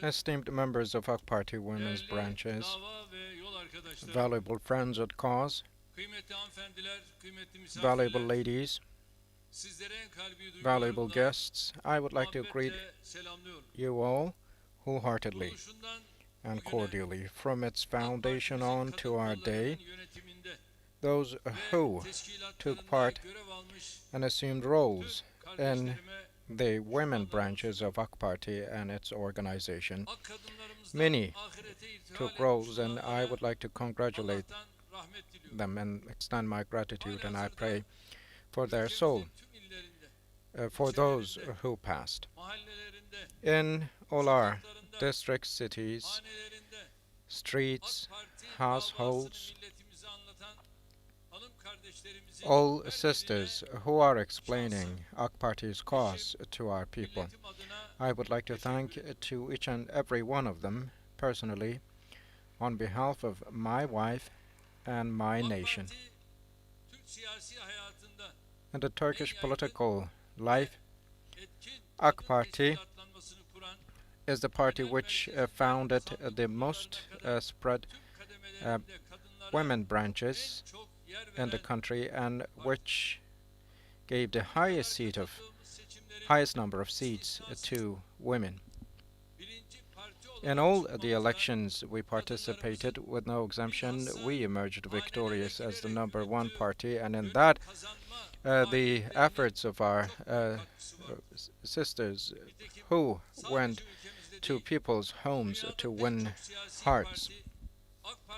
Esteemed members of AK Party women's branches, valuable friends at cause, valuable ladies, valuable guests, I would like to greet you all wholeheartedly and cordially. From its foundation on to our day, those who took part and assumed roles in the women branches of AK Party and its organization. Many took roles, and I would like to congratulate them and extend my gratitude, and I pray for their soul, for those who passed. In all our districts, cities, streets, households, all sisters who are explaining AK Party's cause to our people. I would like to thank to each and every one of them personally on behalf of my wife and my nation. In the Turkish political life, AK Party is the party which founded the most spread women branches in the country and which gave the highest number of seats to women. In all the elections we participated, with no exemption, we emerged victorious as the #1 party, and in that the efforts of our sisters who went to people's homes to win hearts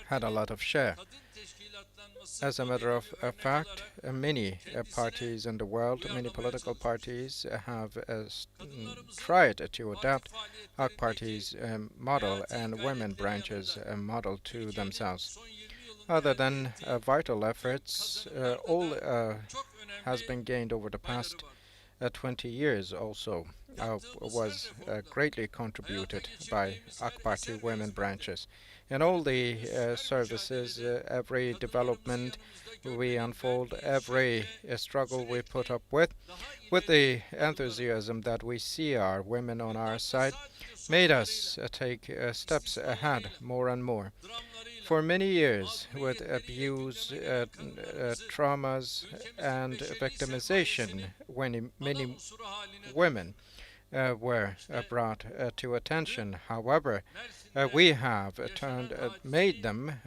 had a lot of share. As a matter of fact, many parties in the world, many political parties have tried to adapt AK Party's model and women branches model to themselves. Other than vital efforts, all has been gained over the past 20 years also was greatly contributed by AK Party women branches. In all the services, every development we unfold, every struggle we put up with the enthusiasm that we see our women on our side, made us take steps ahead more and more. For many years, with abuse, traumas, and victimization, when many women were brought to attention. However, we have made them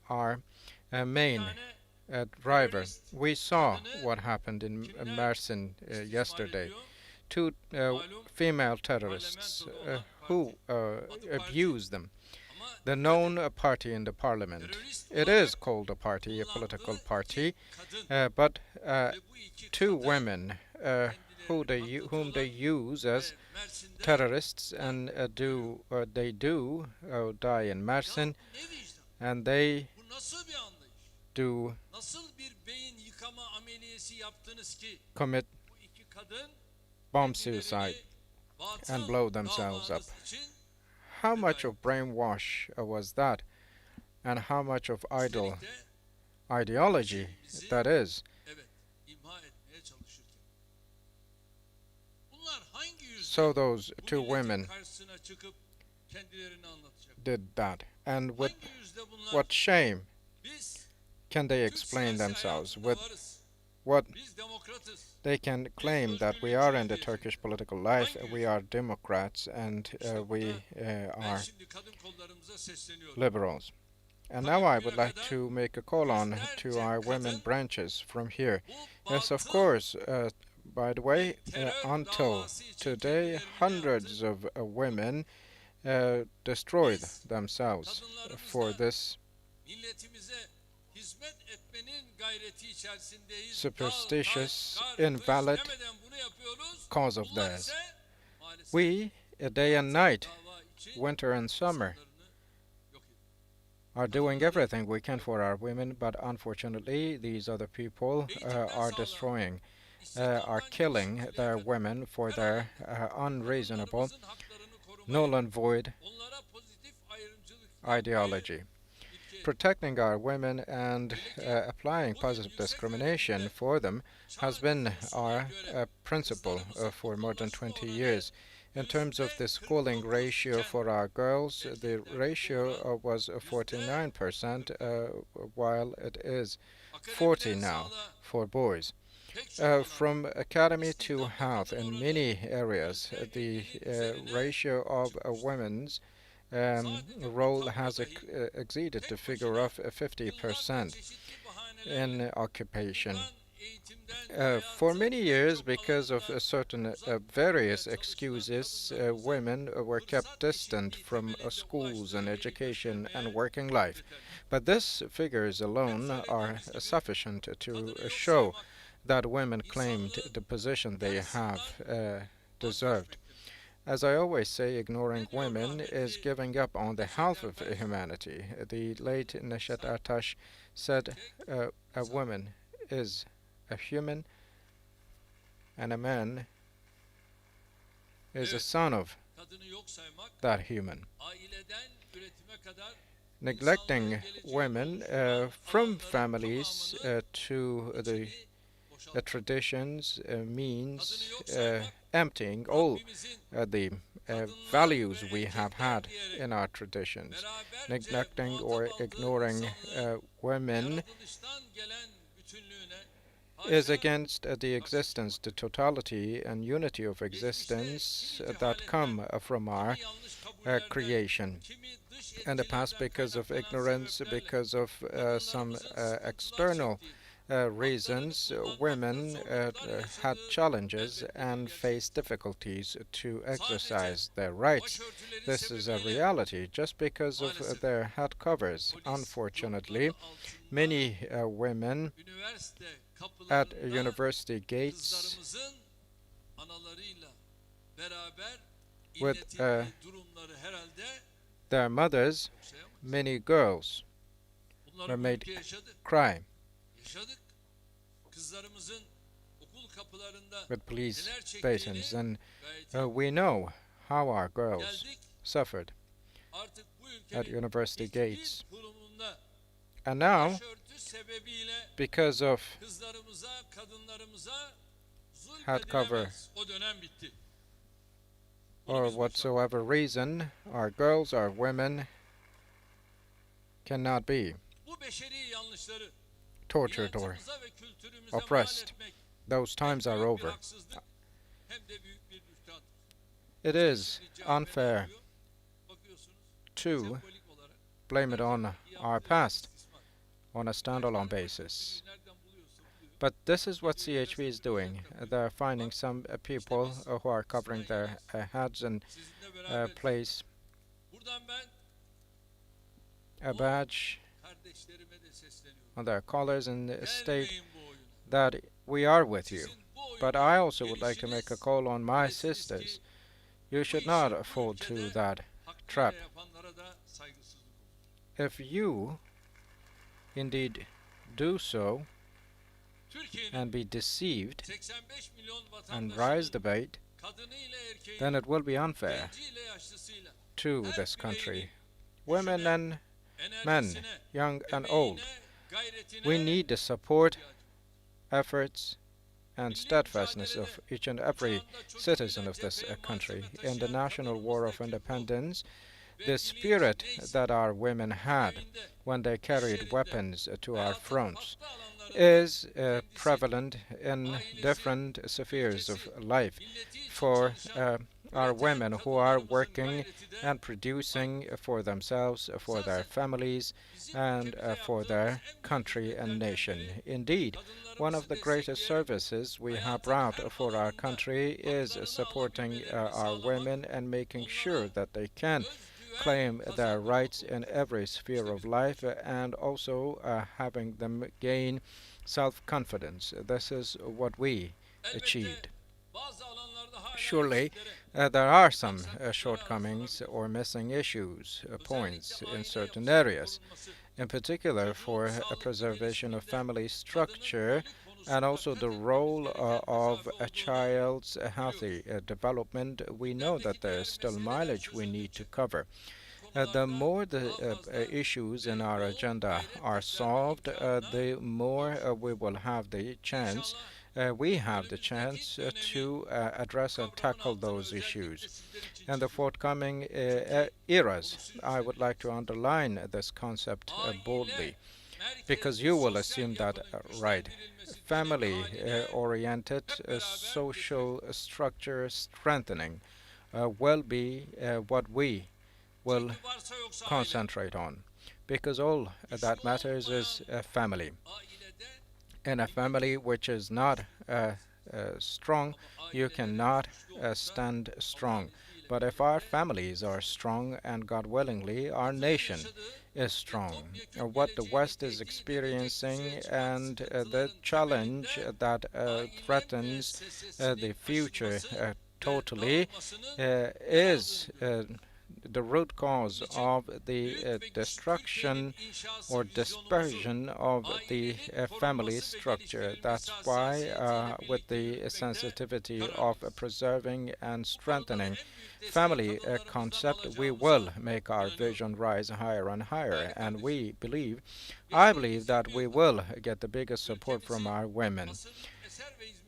our main driver. We saw what happened in Mersin yesterday. Two female terrorists who abused them. The known party in the parliament. It is called a party, a political party, but two women whom they use as terrorists, and they do die in Mersin, and they do commit bomb suicide and blow themselves up. How much of brainwash was that, and how much of idle ideology that is? So those two women did that, and with what shame can they explain themselves? With what they can claim that we are in the Turkish political life, we are Democrats, and we are liberals. And now I would like to make a call on to our women branches from here. Yes, of course, by the way, until today, hundreds of women destroyed themselves for this superstitious, invalid cause of theirs. We, day and night, winter and summer, are doing everything we can for our women, but unfortunately these other people are destroying, are killing their women for their unreasonable, null and void ideology. protecting our women and applying positive discrimination for them has been our principle for more than 20 years. In terms of the schooling ratio for our girls, the ratio was 49%, while it is 40 now for boys. From academy to health, in many areas, the ratio of women's role has exceeded the figure of 50% in occupation. For many years, because of certain various excuses, women were kept distant from schools and education and working life. But these figures alone are sufficient to show that women claimed the position they have deserved. As I always say, ignoring women is giving up on the health of humanity. The late Neshat Atash said, a woman is a human and a man is a son of that human. Neglecting women from families to the traditions means emptying all the values we have had in our traditions. Neglecting or ignoring women is against the existence, the totality and unity of existence that come from our creation. In the past, because of ignorance, because of some external reasons, women had challenges and faced difficulties to exercise their rights. This is a reality just because of their head covers. Unfortunately, many women at university gates with their mothers, many girls were made cry with police batons, and we know how our girls suffered at university gates. And now, because of head cover or whatsoever reason, our girls, our women cannot be tortured or oppressed. Those times are over. It is unfair to blame it on our past on a standalone basis. But this is what CHP is doing. They're finding some people who are covering their heads and place a badge on their collars and state that we are with you. But I also would like to make a call on my sisters. You should not fall to that trap. If you indeed do so and be deceived and rise the bait, then it will be unfair to this country. Women and men, young and old, we need the support, efforts, and steadfastness of each and every citizen of this country. In the national war of independence, the spirit that our women had when they carried weapons to our fronts is prevalent in different spheres of life for our women who are working and producing for themselves, for their families, and for their country and nation. Indeed, one of the greatest services we have brought for our country is supporting our women and making sure that they can claim their rights in every sphere of life and also having them gain self-confidence. This is what we achieved. Surely, there are some shortcomings or missing issues, points in certain areas, in particular for a preservation of family structure and also the role of a child's healthy development. We know that there is still mileage we need to cover. The more the issues in our agenda are solved, the more we have the chance to address and tackle those issues. In the forthcoming eras, I would like to underline this concept boldly, because you will assume that, right, family oriented social structure strengthening will be what we will concentrate on, because all that matters is a family. In a family which is not strong, you cannot stand strong. But if our families are strong, and God willingly, our nation is strong. What the West is experiencing, and the challenge that threatens the future totally is the root cause of the destruction or dispersion of the family structure. That's why, with the sensitivity of preserving and strengthening family concept, we will make our vision rise higher and higher. And I believe that we will get the biggest support from our women.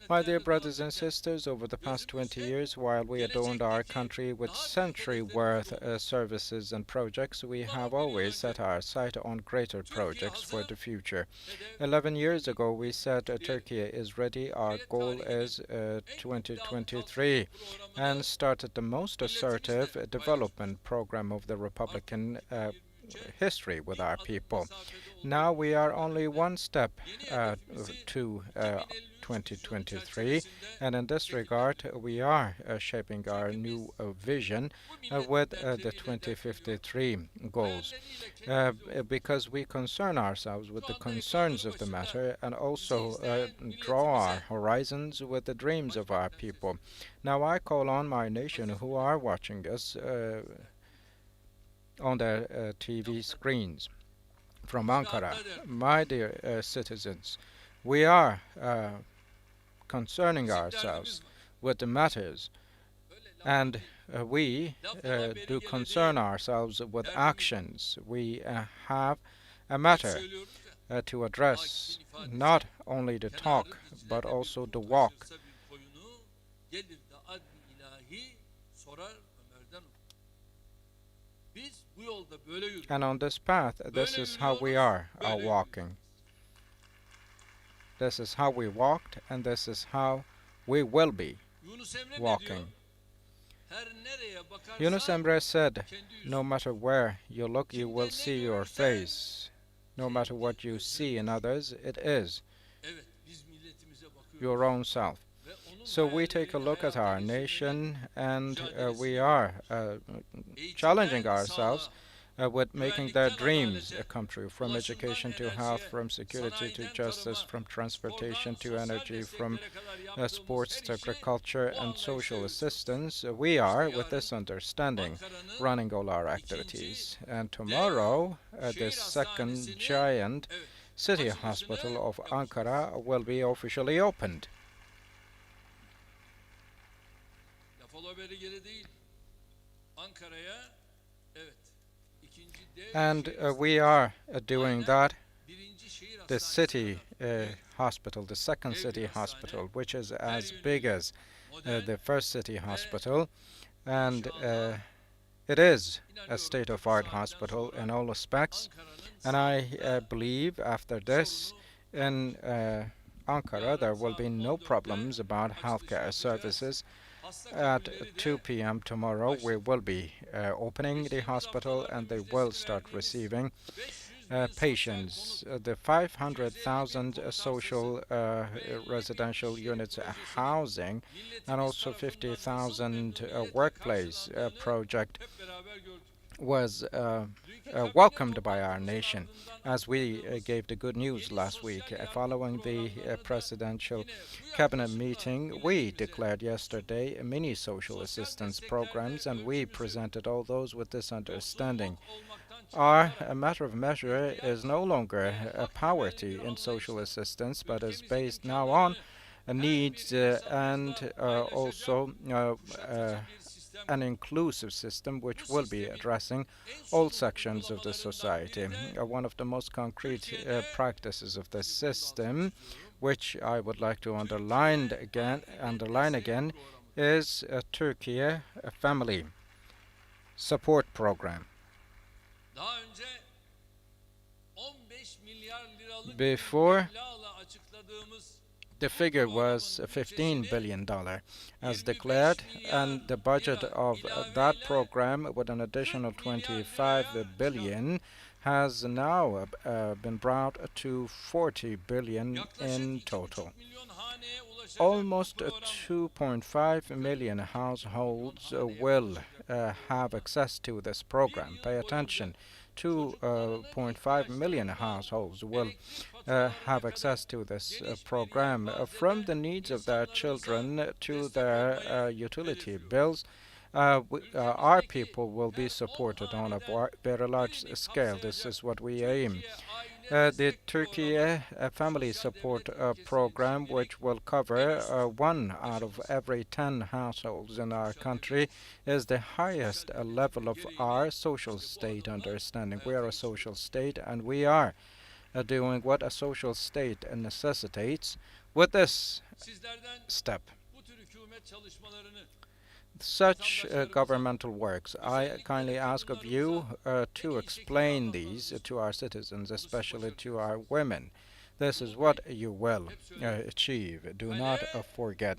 My dear brothers and sisters, over the past 20 years, while we adorned our country with century-worth services and projects, we have always set our sight on greater projects for the future. 11 years ago, we said Turkey is ready. Our goal is 2023, and started the most assertive development program of the Republican history with our people. Now we are only one step to 2023, and in this regard, we are shaping our new vision with the 2053 goals, because we concern ourselves with the concerns of the matter, and also draw our horizons with the dreams of our people. Now I call on my nation who are watching us on their TV screens from Ankara. My dear citizens, we are concerning ourselves with the matters, and we do concern ourselves with actions. We have a matter to address, not only the talk, but also the walk. And on this path, this is how we are walking. This is how we walked, and this is how we will be walking. Yunus Emre said, no matter where you look, you will see your face. No matter what you see in others, it is your own self. So we take a look at our nation, and we are challenging ourselves with making their dreams come true, from education to health, from security to justice, from transportation to energy, from sports to agriculture and social assistance. We are, with this understanding, running all our activities. And tomorrow, the second giant city hospital of Ankara will be officially opened. And we are doing that. The city hospital, the second city hospital, which is as big as the first city hospital, and it is a state-of-art hospital in all respects. And I believe after this, in Ankara, there will be no problems about healthcare services. At 2 p.m. tomorrow, we will be opening the hospital, and they will start receiving patients. The 500,000 social residential units housing, and also 50,000 workplace project was welcomed by our nation, as we gave the good news last week. Following the presidential cabinet meeting, we declared yesterday many social assistance programs, and we presented all those with this understanding. Our matter of measure is no longer poverty in social assistance, but is based now on needs and also an inclusive system which will be addressing all sections of the society. One of the most concrete practices of this system, which I would like to underline again, is Turkey a family support program. Before, the figure was $15 billion as declared, and the budget of that program, with an additional 25 billion, has now been brought to 40 billion in total. Almost 2.5 million households will have access to this program. Pay attention. 2.5 million households will have access to this program, from the needs of their children to their utility bills. Our people will be supported on a very large scale. This is what we aim. The Turkey Family Support Program, which will cover 1 out of every 10 households in our country, is the highest level of our social state understanding. We are a social state, and we are doing what a social state necessitates with this step. Such governmental works, I kindly ask of you to explain these to our citizens, especially to our women. This is what you will achieve. Do not forget.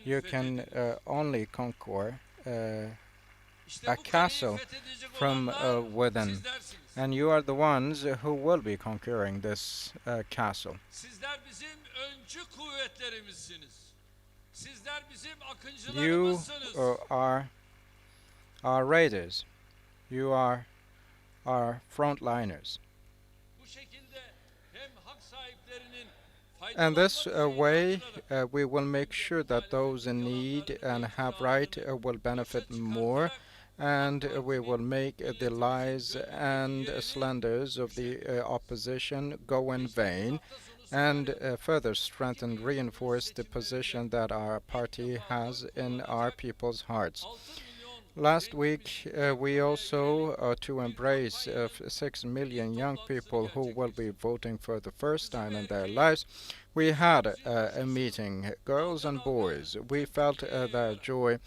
You can only conquer a castle from within, and you are the ones who will be conquering this castle. You are our raiders. You are our frontliners. And this way, we will make sure that those in need and have right will benefit more, and we will make the lies and slanders of the opposition go in vain, and further strengthen, reinforce the position that our party has in our people's hearts. Last week, we also, to embrace 6 million young people who will be voting for the first time in their lives, we had a meeting, girls and boys. We felt their joy,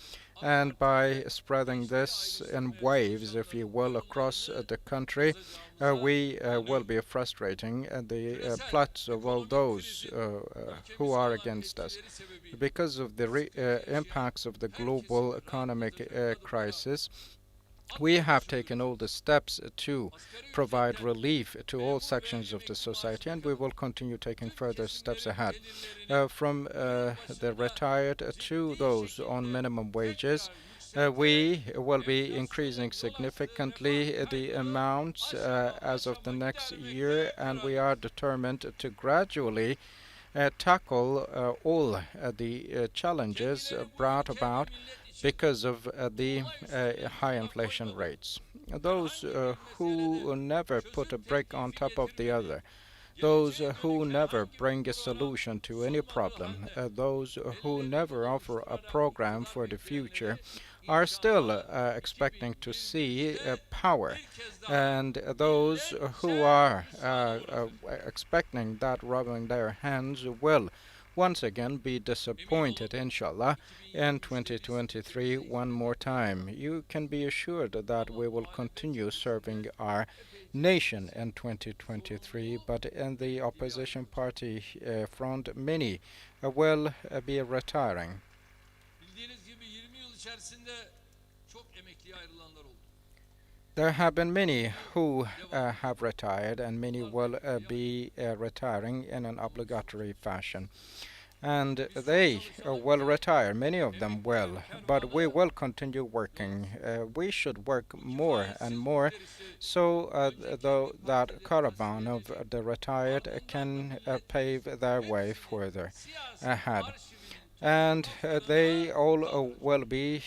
and by spreading this in waves, if you will, across the country, we will be frustrating the plots of all those who are against us. Because of the impacts of the global economic crisis, we have taken all the steps to provide relief to all sections of the society, and we will continue taking further steps ahead. From the retired to those on minimum wages, we will be increasing significantly the amounts as of the next year, and we are determined to gradually tackle all the challenges brought about because of the high inflation rates. Those who never put a brick on top of the other, those who never bring a solution to any problem, those who never offer a program for the future, are still expecting to see power. And those who are expecting that rubbing their hands will once again be disappointed, inshallah, in 2023 one more time. You can be assured that we will continue serving our nation in 2023, but in the opposition party front, many will be retiring. There have been many who have retired, and many will be retiring in an obligatory fashion. And they will retire, many of them will, but we will continue working. We should work more and more so that caravan of the retired can pave their way further ahead. And they all will be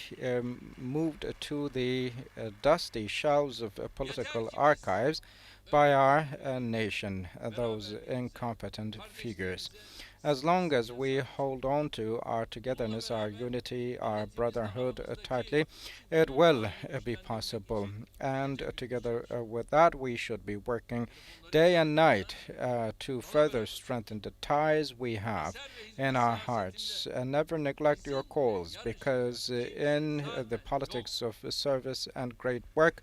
moved to the dusty shelves of political archives by our nation, those incompetent figures. As long as we hold on to our togetherness, our unity, our brotherhood tightly, it will be possible. And together with that, we should be working day and night to further strengthen the ties we have in our hearts. And never neglect your cause, because in the politics of service and great work,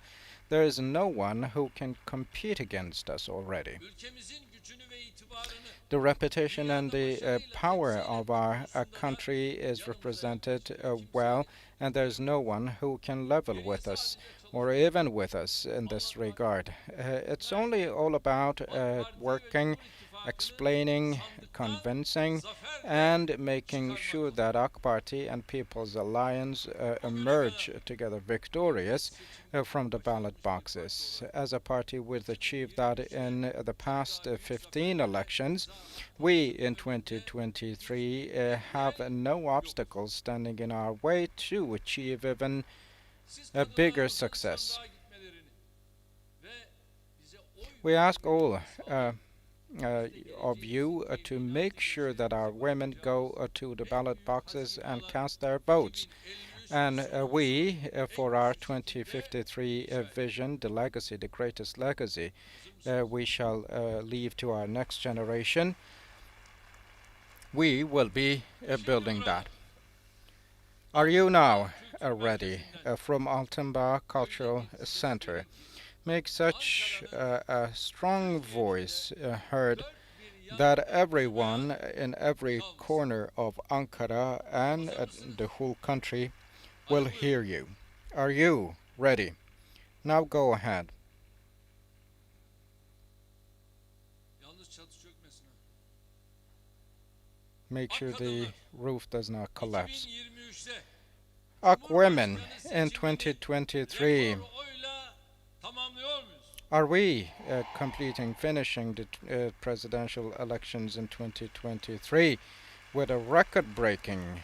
there is no one who can compete against us already. The reputation and the power of our country is represented well, and there's no one who can level with us or even with us in this regard. It's only all about working, explaining, convincing, and making sure that AK Party and People's Alliance emerge together victorious from the ballot boxes. As a party, we've achieved that in the past 15 elections. We, in 2023, have no obstacles standing in our way to achieve even a bigger success. We ask all of you to make sure that our women go to the ballot boxes and cast their votes. And we, for our 2053 vision, the legacy, the greatest legacy we shall leave to our next generation, we will be building that. Are you now ready? From Altenbach Cultural Center, make such a strong voice heard that everyone in every corner of Ankara and the whole country will hear you. Are you ready? Now go ahead. Make sure the roof does not collapse. AK women in 2023, are we finishing the presidential elections in 2023 with a record-breaking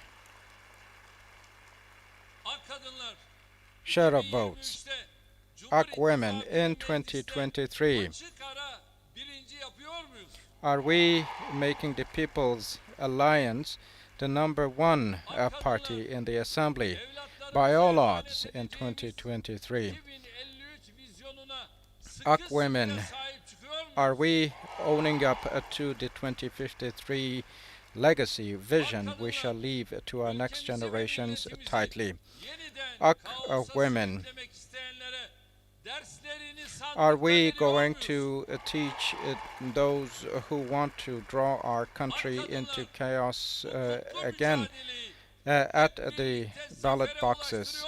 share of votes? AK women in 2023, are we making the People's Alliance the #1 party in the Assembly by all odds in 2023? AK women, are we owning up to the 2053 legacy vision we shall leave to our next generations tightly? AK women, are we going to teach those who want to draw our country into chaos again at the ballot boxes?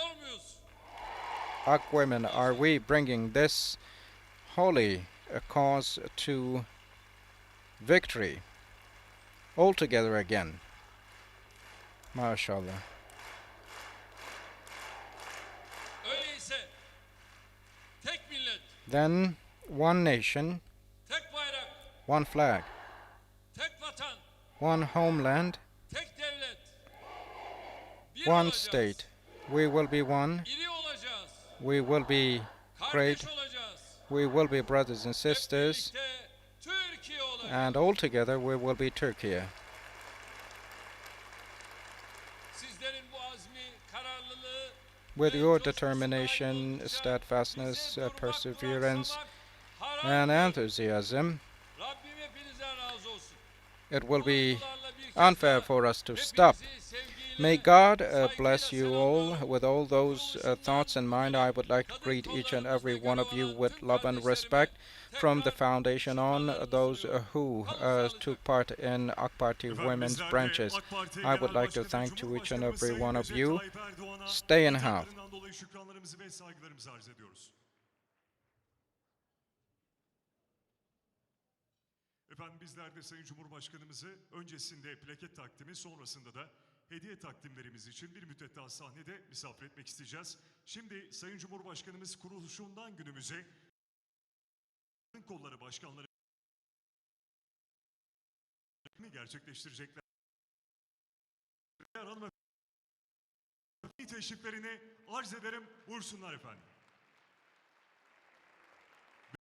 AK women, are we bringing this holy cause to victory altogether again? MashaAllah. Then one nation, one flag, one homeland, one state. We will be one. We will be great. We will be brothers and sisters. And all together we will be Turkey. With your determination, steadfastness, perseverance, and enthusiasm, it will be unfair for us to stop. May God bless you all. With all those thoughts in mind, I would like to greet each and every one of you with love and respect. From the foundation on, those who took part in AK Party women's branches, I would like to thank to each and every one of you. Stay in health. Efendim bizler de Sayın Cumhurbaşkanımızı öncesinde plaket takdimi, sonrasında da hediye takdimlerimiz için bir müddet daha sahnede misafir etmek isteyeceğiz. Şimdi Sayın Cumhurbaşkanımız kuruluşundan günümüze kolları başkanları gerçekleştirecekler. Hanımefendi teşriflerini arz ederim, buyursunlar efendim.